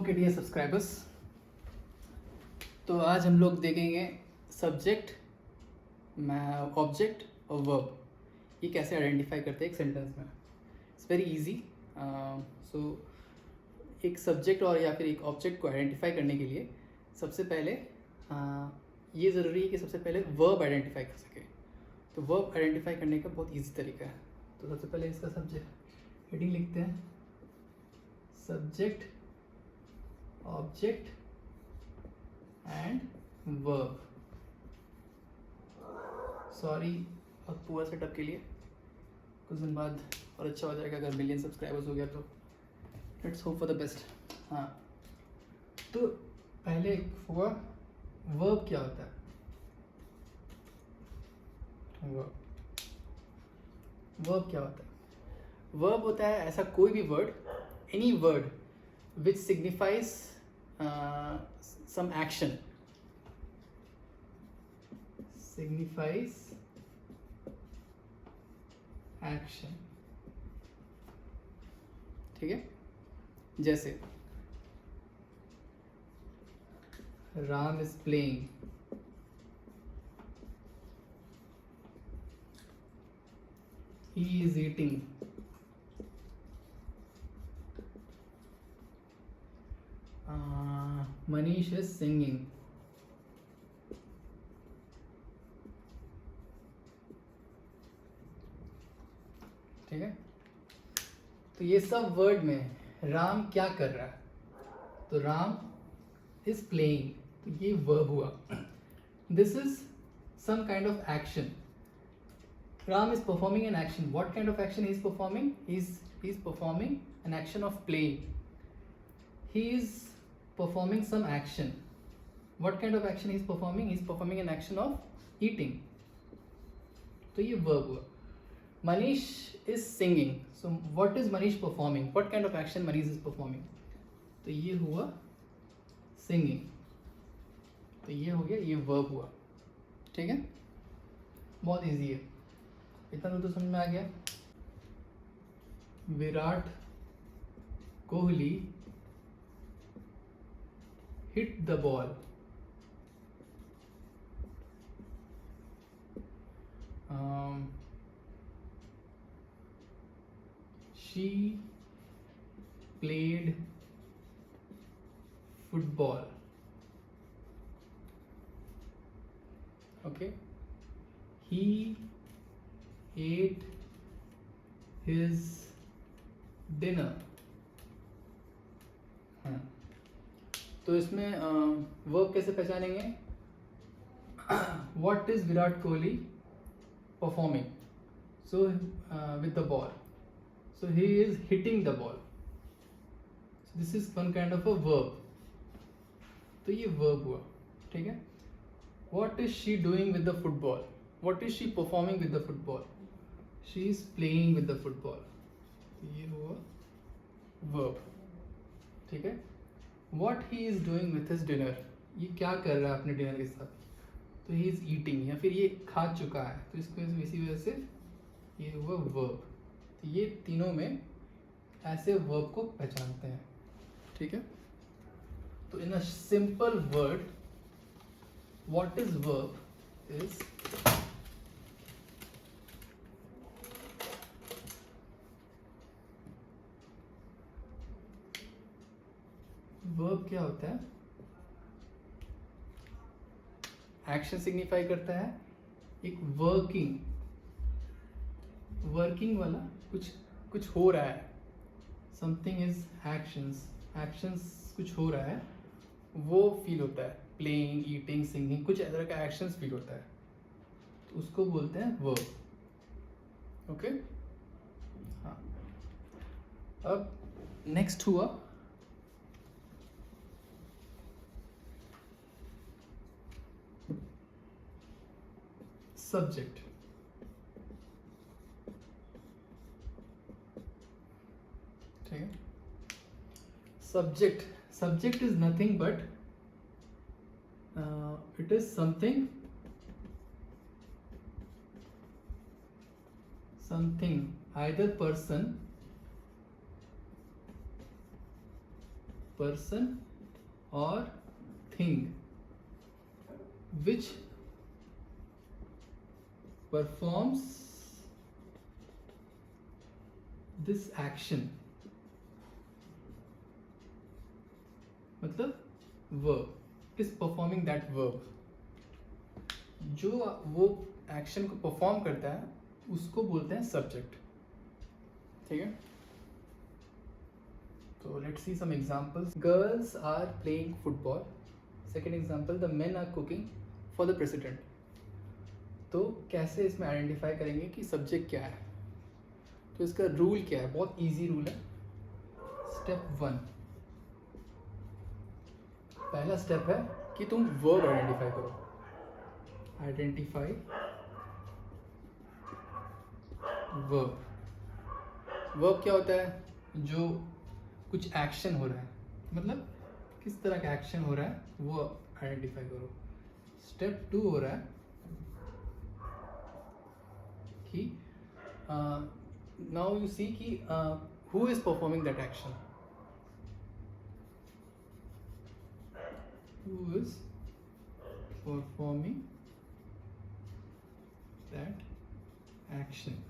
Okay dear subscribers, तो आज हम लोग देखेंगे सब्जेक्ट, ऑब्जेक्ट और वर्ब, ये कैसे आइडेंटिफाई करते हैं एक सेंटेंस में। It's very easy. सो एक सब्जेक्ट और या फिर एक ऑब्जेक्ट को आइडेंटिफाई करने के लिए सबसे पहले ये ज़रूरी है कि सबसे पहले वर्ब आइडेंटिफाई कर सके। तो वर्ब आइडेंटिफाई करने का बहुत इजी तरीका है। तो सबसे पहले इसका सब्जेक्ट हेडिंग लिखते हैं, subject, object and verb. Sorry और पूरा सेटअप के लिए, कुछ दिन बाद और अच्छा हो जाएगा अगर मिलियन सब्सक्राइबर्स हो गया तो। Let's hope for the best. हाँ, तो पहले हुआ वर्ब क्या होता है। वर्ब क्या होता है? वर्ब होता है ऐसा कोई भी word, any word which signifies some action, signifies action। ठीक है, जैसे Ram is playing, he is eating, Manish is singing, ठीक है। तो ये सब वर्ड में राम क्या कर रहा है, तो राम इज प्लेइंग, तो ये वर्ब हुआ। This is some kind of action. Ram is performing an action. What kind of action he is performing? He's performing an action of playing. He is performing some action. What kind of action he is performing? He is performing an action of eating. तो ये verb हुआ। Manish is singing. So what is Manish performing? What kind of action Manish is performing? तो ये हुआ singing. तो ये हो गया, ये verb हुआ। ठीक है, बहुत easy है, इतना तो समझ में आ गया। Virat Kohli hit the ball, she played football. Okay, he ate his dinner। हाँ, तो इसमें वर्ब कैसे पहचानेंगे? What is Virat Kohli performing? So with the ball, so he is hitting the ball, so this is one kind of a verb। तो ये verb हुआ, ठीक है। What is she doing with the football? What is she performing with the football? She is playing with the football। ये हुआ verb, ठीक है। What he is doing with his dinner? ये क्या कर रहा है अपने डिनर के साथ? तो he is eating, या फिर ये खा चुका है, तो इसको इसी वजह से ये हुआ verb। तो ये तीनों में ऐसे verb को पहचानते हैं, ठीक है। तो in a simple word, what is verb is verb क्या होता है? एक्शन सिग्निफाई करता है, एक वर्किंग वाला, कुछ हो रहा है। समथिंग इज एक्शंस, कुछ हो रहा है, वो फील होता है। प्लेइंग, ईटिंग, सिंगिंग, कुछ तरह का एक्शंस फील होता है, तो उसको बोलते हैं वर्ब। ओके, हाँ। अब नेक्स्ट हुआ सब्जेक्ट। ठीक है, subject is nothing but it is something either person person or thing which performs this action, मतलब verb is performing that verb. जो वो एक्शन को परफॉर्म करता है उसको बोलते हैं सब्जेक्ट. ठीक है, तो let's see some examples. Girls are playing football. Second example, the men are cooking for the president. तो कैसे इसमें आइडेंटिफाई करेंगे कि सब्जेक्ट क्या है? तो इसका रूल क्या है? बहुत इजी रूल है. स्टेप 1, पहला स्टेप है कि तुम वर्ब आइडेंटिफाई करो. Identify verb. वर्ब क्या होता है? जो कुछ एक्शन हो रहा है, मतलब किस तरह का एक्शन हो रहा है वो आइडेंटिफाई करो. स्टेप 2 हो रहा है कि नाउ यू सी कि who is performing that action. Who is performing that action.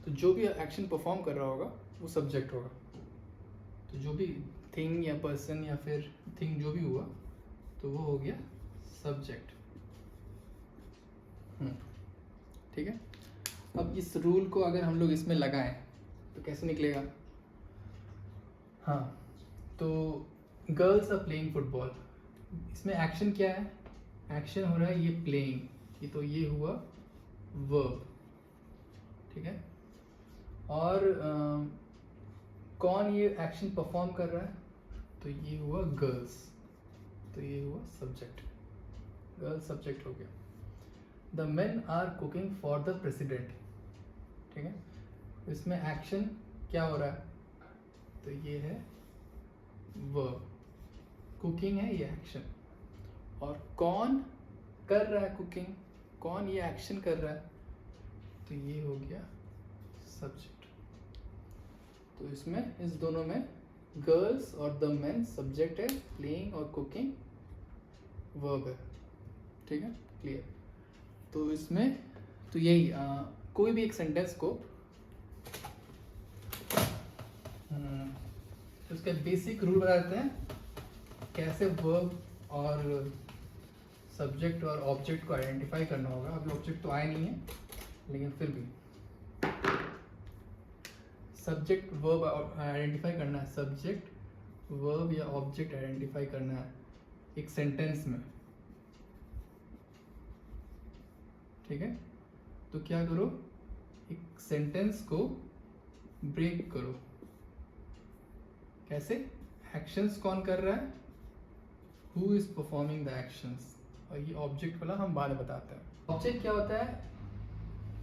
तो जो भी एक्शन परफॉर्म कर रहा होगा वो सब्जेक्ट होगा. तो जो भी थिंग या पर्सन या फिर थिंग जो भी हुआ तो वो हो गया सब्जेक्ट. ठीक है. अब इस रूल को अगर हम लोग इसमें लगाएं तो कैसे निकलेगा? हाँ, तो गर्ल्स आर प्लेइंग फुटबॉल. इसमें एक्शन क्या है? एक्शन हो रहा है ये प्लेइंग. ये तो ये हुआ वर्ब. ठीक है. और कौन ये एक्शन परफॉर्म कर रहा है? तो ये हुआ गर्ल्स. तो ये हुआ सब्जेक्ट. गर्ल्स सब्जेक्ट हो गया. The men are cooking for the president. ठीक है. इसमें एक्शन क्या हो रहा है? तो ये है वर्ब. कुकिंग है ये एक्शन. और कौन कर रहा है कुकिंग? कौन ये एक्शन कर रहा है? तो ये हो गया सब्जेक्ट. तो इसमें इस दोनों में गर्ल्स और द मेन सब्जेक्ट है, प्लेइंग और कुकिंग वर्ब है. ठीक है, क्लियर. तो इसमें तो यही कोई भी एक सेंटेंस को उसके बेसिक रूल बता देते हैं कैसे वर्ब और सब्जेक्ट और ऑब्जेक्ट को आइडेंटिफाई करना होगा. अभी ऑब्जेक्ट तो आया नहीं है लेकिन फिर भी सब्जेक्ट वर्ब आइडेंटिफाई करना है. सब्जेक्ट वर्ब या ऑब्जेक्ट आइडेंटिफाई करना है एक सेंटेंस में. ठीक है. तो क्या करो, एक सेंटेंस को ब्रेक करो. कैसे? एक्शंस कौन कर रहा है? Who is performing the actions. और ये ऑब्जेक्ट वाला हम बाद में बताते हैं. ऑब्जेक्ट क्या होता है?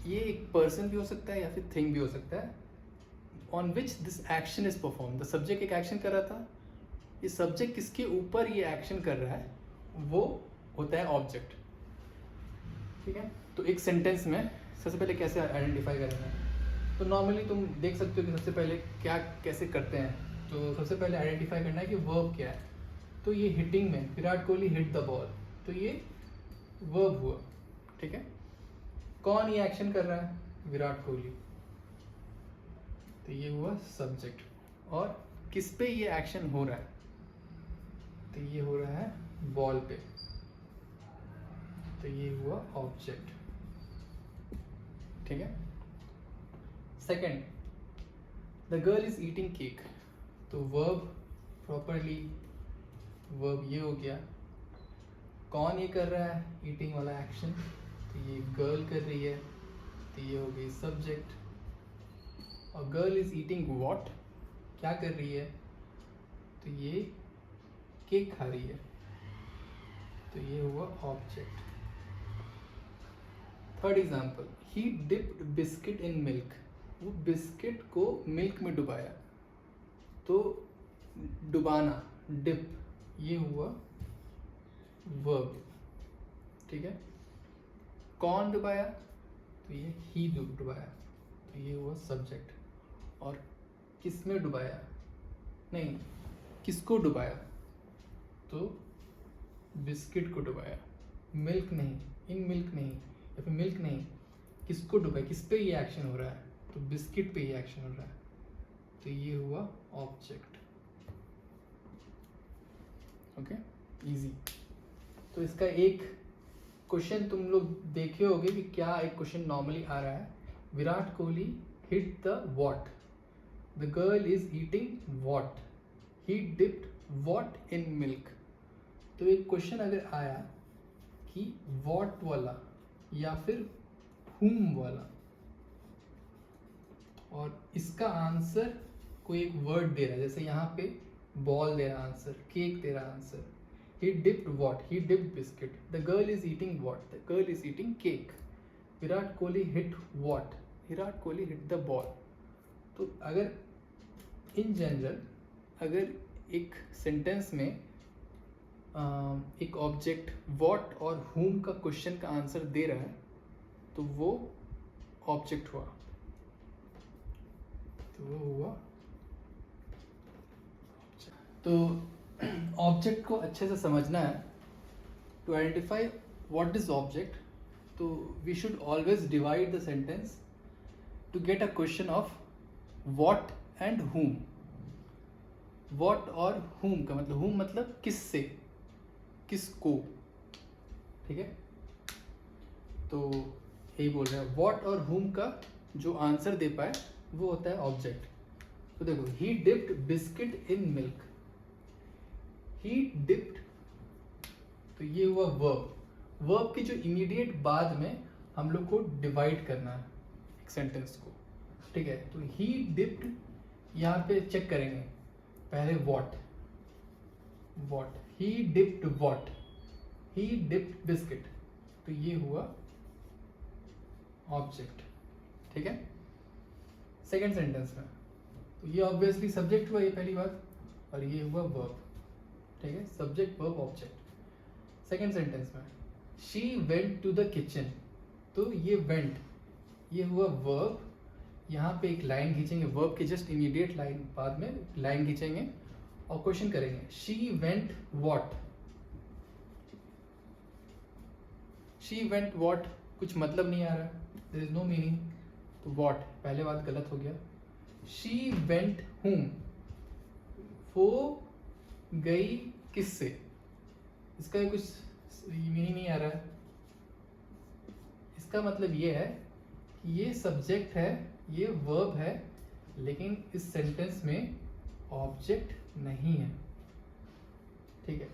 ये एक पर्सन भी हो सकता है या फिर थिंग भी हो सकता है on which this action is perform. The subject एक एक्शन कर रहा था, ये सब्जेक्ट किसके ऊपर ये एक्शन कर रहा है वो होता है ऑब्जेक्ट. ठीक है. तो एक सेंटेंस में सबसे पहले कैसे आइडेंटिफाई करेंगे? तो नॉर्मली तुम देख सकते हो कि सबसे पहले क्या कैसे करते हैं. तो सबसे पहले आइडेंटिफाई करना है कि वर्ब क्या है. तो ये हिटिंग में Virat Kohli hit the ball, तो ये वर्ब हुआ. ठीक है. कौन ये एक्शन कर रहा है? विराट कोहली. तो ये हुआ सब्जेक्ट. और किस पे ये एक्शन हो रहा है? तो ये हो रहा है बॉल पे. तो ये हुआ ऑब्जेक्ट. ठीक है. Second, the girl is eating cake. तो वर्ब प्रॉपरली वर्ब ये हो गया. कौन ये कर रहा है ईटिंग वाला एक्शन? तो ये गर्ल कर रही है. तो ये हो गई सब्जेक्ट. और गर्ल इज ईटिंग व्हाट? क्या कर रही है? तो ये केक खा रही है. तो ये हुआ object. Third example, he dipped biscuit in milk. वो बिस्किट को मिल्क में डुबाया. तो डुबाना, डिप, ये हुआ वर्ब. ठीक है. कौन डुबाया? तो ये ही डुबाया. तो ये हुआ सब्जेक्ट. और किस में डुबाया? नहीं, किसको डुबाया, तो बिस्किट को डुबाया, मिल्क नहीं, इन मिल्क नहीं, या फिर मिल्क नहीं, किसको डुबाया, किस पे ये एक्शन हो रहा है, तो बिस्किट पे ये एक्शन हो रहा है, तो ये हुआ ऑब्जेक्ट। Okay, easy. तो इसका एक क्वेश्चन तुम लोग देखे होगे कि क्या एक क्वेश्चन नॉर्मली आ रहा है, Virat Kohli hit the what, the girl is eating what, he dipped what in milk. तो एक क्वेश्चन अगर आया कि वॉट वाला या फिर हुम वाला, और इसका आंसर कोई एक वर्ड दे रहा है, जैसे यहाँ पे बॉल दे रहा आंसर, केक दे रहा answer, he dipped what, he dipped biscuit, the girl is eating what, the girl is eating cake, Virat Kohli hit what, Virat Kohli hit the ball। तो अगर इन जनरल अगर एक सेंटेंस में एक ऑब्जेक्ट what और whom का क्वेश्चन का आंसर दे रहा है तो वो ऑब्जेक्ट हुआ, तो वो हुआ। तो ऑब्जेक्ट को अच्छे से समझना है। To identify what is object, तो we should always divide the sentence to get a question of what and whom। What और whom का मतलब, whom मतलब किससे, किसको, ठीक है। तो यही बोल रहे हैं, व्हाट और whom का जो आंसर दे पाए वो होता है ऑब्जेक्ट। तो देखो, ही dipped biscuit in milk, he dipped, तो ये हुआ वर्ब। वर्ब के जो इमीडिएट बाद में हम लोग को डिवाइड करना है एक सेंटेंस को, ठीक है। तो ही डिप्ड, यहाँ पे चेक करेंगे पहले what, what, he dipped what, he dipped biscuit, तो ये हुआ ऑब्जेक्ट, ठीक है। सेकेंड सेंटेंस में तो ये ऑब्वियसली सब्जेक्ट हुआ, ये पहली बात, और ये हुआ वर्ब, ठीक है, subject verb object. Second sentence में she went to the kitchen, तो ये वेंट, ये हुआ वर्ब, यहाँ पे एक लाइन खींचेंगे, वर्ब के जस्ट इमीडिएट लाइन बाद में लाइन खींचेंगे और क्वेश्चन करेंगे, she went what, she went what, कुछ मतलब नहीं आ रहा, देयर इज नो मीनिंग, तो व्हाट पहले बात गलत हो गया। शी वेंट whom, वो गई किससे, इसका कुछ मीनिंग नहीं आ रहा है। इसका मतलब ये है कि ये सब्जेक्ट है, ये वर्ब है, लेकिन इस सेंटेंस में ऑब्जेक्ट नहीं है, ठीक है।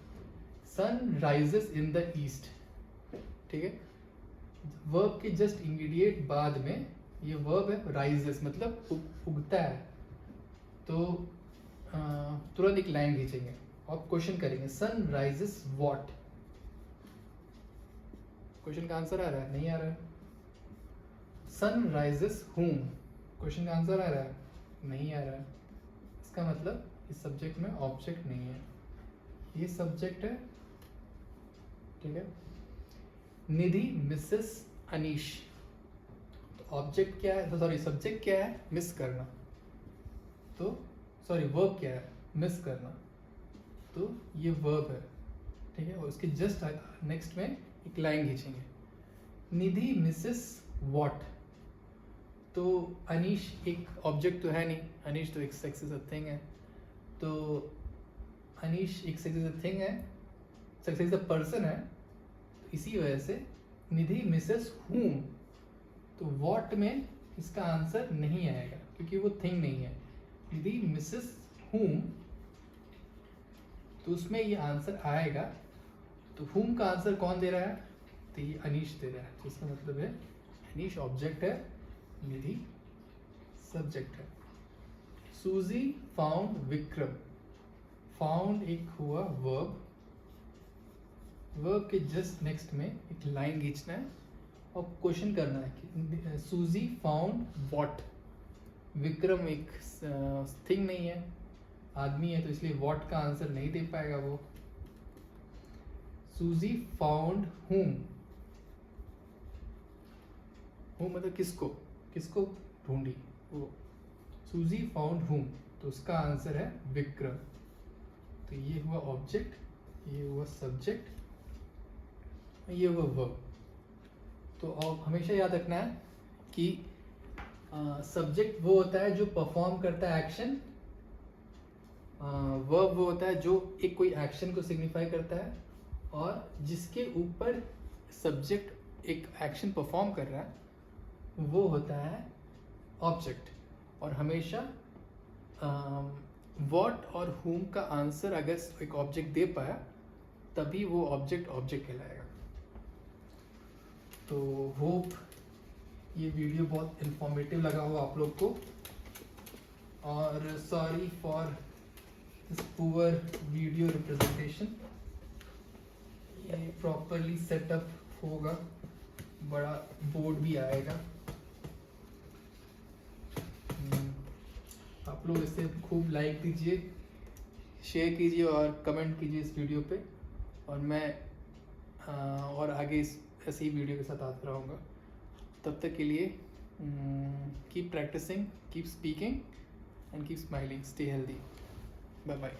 Sun rises in the east, ठीक है, वर्ब के जस्ट इमीडिएट बाद में ये वर्ब है, राइजेस मतलब उगता है, तो तुरंत एक लाइन खींचेंगे और क्वेश्चन करेंगे, सन राइजेस व्हाट, क्वेश्चन का आंसर आ रहा है, नहीं आ रहा है। सन राइजेस whom, क्वेश्चन का आंसर आ रहा है, नहीं आ रहा है। इसका मतलब इस सब्जेक्ट में ऑब्जेक्ट नहीं है, ये सब्जेक्ट है, ठीक है। निधि मिसेस अनीश, तो ऑब्जेक्ट क्या है, तो सॉरी सब्जेक्ट क्या है, मिस करना, तो सॉरी वर्ब क्या है, मिस करना, तो ये वर्ब है, ठीक है। और उसके जस्ट नेक्स्ट में एक लाइन खींचेंगे, निधि मिसेस व्हाट, तो अनीश एक ऑब्जेक्ट तो है नहीं, अनीश तो एक सेक्स इज अ थिंग है, तो अनीश एक सेक्स इज अ थिंग है, सेक्स इज अ पर्सन है, तो इसी वजह से निधि मिसेस whom, तो व्हाट में इसका आंसर नहीं आएगा क्योंकि वो थिंग नहीं है। निधि मिसेस whom, तो उसमें ये आंसर आएगा, तो whom का आंसर कौन दे रहा है, तो ये अनीश दे रहा है, तो इसका मतलब है अनीश ऑब्जेक्ट है, निधि सब्जेक्ट है। सूजी फाउंड विक्रम, फाउंड एक हुआ वर्ब, वर्ब के जस्ट नेक्स्ट में एक लाइन खींचना है और क्वेश्चन करना है कि सूजी फाउंड व्हाट, विक्रम एक थिंग नहीं है, आदमी है, तो इसलिए व्हाट का आंसर नहीं दे पाएगा वो। सूजी फाउंड whom, whom मतलब किसको, किसको ढूंढी वो, सूजी फाउंड whom, तो उसका आंसर है विक्रम, तो ये हुआ ऑब्जेक्ट, ये हुआ सब्जेक्ट, ये हुआ वर्ब। तो अब हमेशा याद रखना है कि सब्जेक्ट वो होता है जो परफॉर्म करता है एक्शन, वर्ब वो होता है जो एक कोई एक्शन को सिग्निफाई करता है, और जिसके ऊपर सब्जेक्ट एक एक्शन परफॉर्म कर रहा है वो होता है ऑब्जेक्ट। और हमेशा व्हाट और whom का आंसर अगर एक ऑब्जेक्ट दे पाया तभी वो ऑब्जेक्ट कहलाएगा। तो होप ये वीडियो बहुत इंफॉर्मेटिव लगा हो आप लोग को, और sorry for this poor video representation. ये प्रॉपरली सेटअप होगा, बड़ा बोर्ड भी आएगा। आप लोग इसे खूब लाइक दीजिए, शेयर कीजिए और कमेंट कीजिए इस वीडियो पे, और मैं और आगे ऐसे ही वीडियो के साथ आता रहूँगा। तब तक के लिए keep practicing, keep speaking and keep smiling, stay healthy, bye bye.